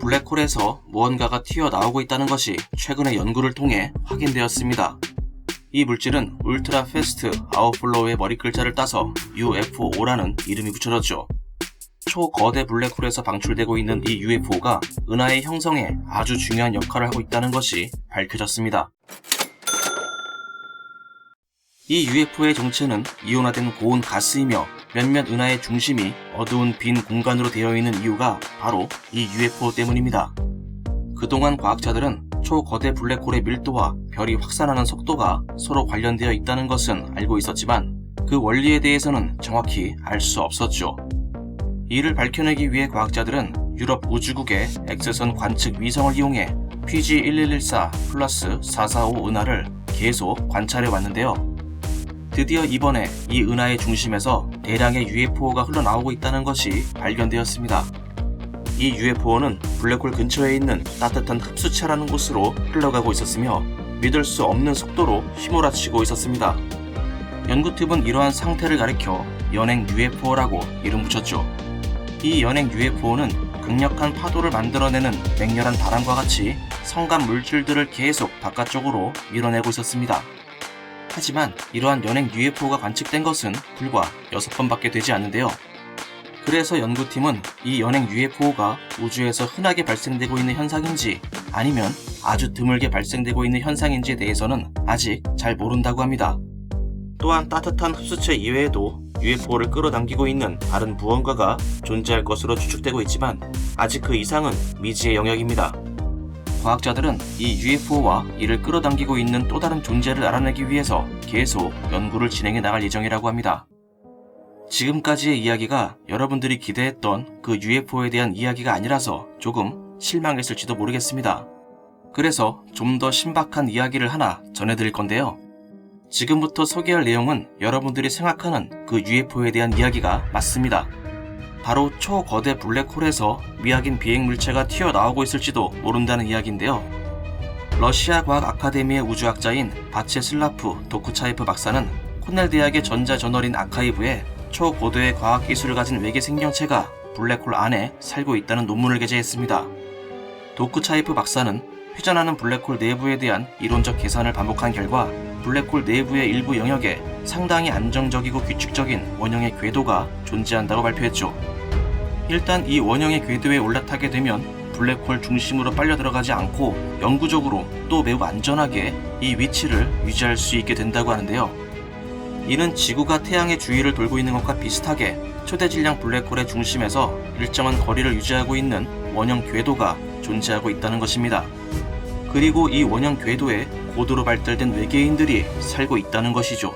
블랙홀에서 무언가가 튀어나오고 있다는 것이 최근의 연구를 통해 확인되었습니다. 이 물질은 울트라 패스트 아웃플로우의 머리 글자를 따서 UFO라는 이름이 붙여졌죠. 초거대 블랙홀에서 방출되고 있는 이 UFO가 은하의 형성에 아주 중요한 역할을 하고 있다는 것이 밝혀졌습니다. 이 UFO의 정체는 이온화된 고온 가스이며 몇몇 은하의 중심이 어두운 빈 공간으로 되어 있는 이유가 바로 이 UFO 때문입니다. 그동안 과학자들은 초거대 블랙홀의 밀도와 별이 확산하는 속도가 서로 관련되어 있다는 것은 알고 있었지만 그 원리에 대해서는 정확히 알 수 없었죠. 이를 밝혀내기 위해 과학자들은 유럽 우주국의 X선 관측 위성을 이용해 PG1114+445 은하를 계속 관찰해 왔는데요. 드디어 이번에 이 은하의 중심에서 대량의 UFO가 흘러나오고 있다는 것이 발견되었습니다. 이 UFO는 블랙홀 근처에 있는 따뜻한 흡수체라는 곳으로 흘러가고 있었으며 믿을 수 없는 속도로 휘몰아치고 있었습니다. 연구팀은 이러한 상태를 가리켜 연행 UFO라고 이름 붙였죠. 이 연행 UFO는 강력한 파도를 만들어내는 맹렬한 바람과 같이 성간 물질들을 계속 바깥쪽으로 밀어내고 있었습니다. 하지만 이러한 연행 UFO가 관측된 것은 불과 6번밖에 되지 않는데요. 그래서 연구팀은 이 연행 UFO가 우주에서 흔하게 발생되고 있는 현상인지 아니면 아주 드물게 발생되고 있는 현상인지에 대해서는 아직 잘 모른다고 합니다. 또한 따뜻한 흡수체 이외에도 UFO를 끌어당기고 있는 다른 무언가가 존재할 것으로 추측되고 있지만 아직 그 이상은 미지의 영역입니다. 과학자들은 이 UFO와 이를 끌어당기고 있는 또 다른 존재를 알아내기 위해서 계속 연구를 진행해 나갈 예정이라고 합니다. 지금까지의 이야기가 여러분들이 기대했던 그 UFO에 대한 이야기가 아니라서 조금 실망했을지도 모르겠습니다. 그래서 좀 더 신박한 이야기를 하나 전해드릴 건데요. 지금부터 소개할 내용은 여러분들이 생각하는 그 UFO에 대한 이야기가 맞습니다. 바로 초거대 블랙홀에서 미확인 비행물체가 튀어나오고 있을지도 모른다는 이야기인데요. 러시아 과학 아카데미의 우주학자인 바체슬라프 도쿠차예프 박사는 코넬 대학의 전자저널인 아카이브에 초고도의 과학기술을 가진 외계 생명체가 블랙홀 안에 살고 있다는 논문을 게재했습니다. 도쿠차예프 박사는 회전하는 블랙홀 내부에 대한 이론적 계산을 반복한 결과 블랙홀 내부의 일부 영역에 상당히 안정적이고 규칙적인 원형의 궤도가 존재한다고 발표했죠. 일단 이 원형의 궤도에 올라타게 되면 블랙홀 중심으로 빨려 들어가지 않고 영구적으로 또 매우 안전하게 이 위치를 유지할 수 있게 된다고 하는데요. 이는 지구가 태양의 주위를 돌고 있는 것과 비슷하게 초대질량 블랙홀의 중심에서 일정한 거리를 유지하고 있는 원형 궤도가 존재하고 있다는 것입니다. 그리고 이 원형 궤도에 고도로 발달된 외계인들이 살고 있다는 것이죠.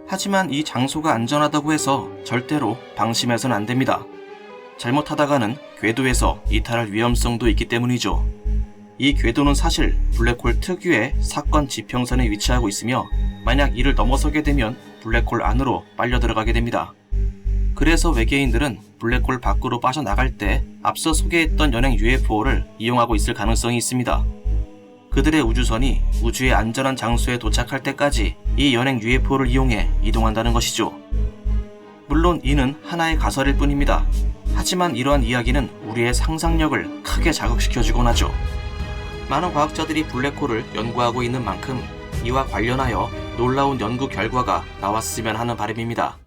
하지만 이 장소가 안전하다고 해서 절대로 방심해서는 안 됩니다. 잘못하다가는 궤도에서 이탈할 위험성도 있기 때문이죠. 이 궤도는 사실 블랙홀 특유의 사건 지평선에 위치하고 있으며 만약 이를 넘어서게 되면 블랙홀 안으로 빨려 들어가게 됩니다. 그래서 외계인들은 블랙홀 밖으로 빠져나갈 때 앞서 소개했던 연행 UFO를 이용하고 있을 가능성이 있습니다. 그들의 우주선이 우주의 안전한 장소에 도착할 때까지 이 연행 UFO를 이용해 이동한다는 것이죠. 물론 이는 하나의 가설일 뿐입니다. 하지만 이러한 이야기는 우리의 상상력을 크게 자극시켜주곤 하죠. 많은 과학자들이 블랙홀을 연구하고 있는 만큼 이와 관련하여 놀라운 연구 결과가 나왔으면 하는 바람입니다.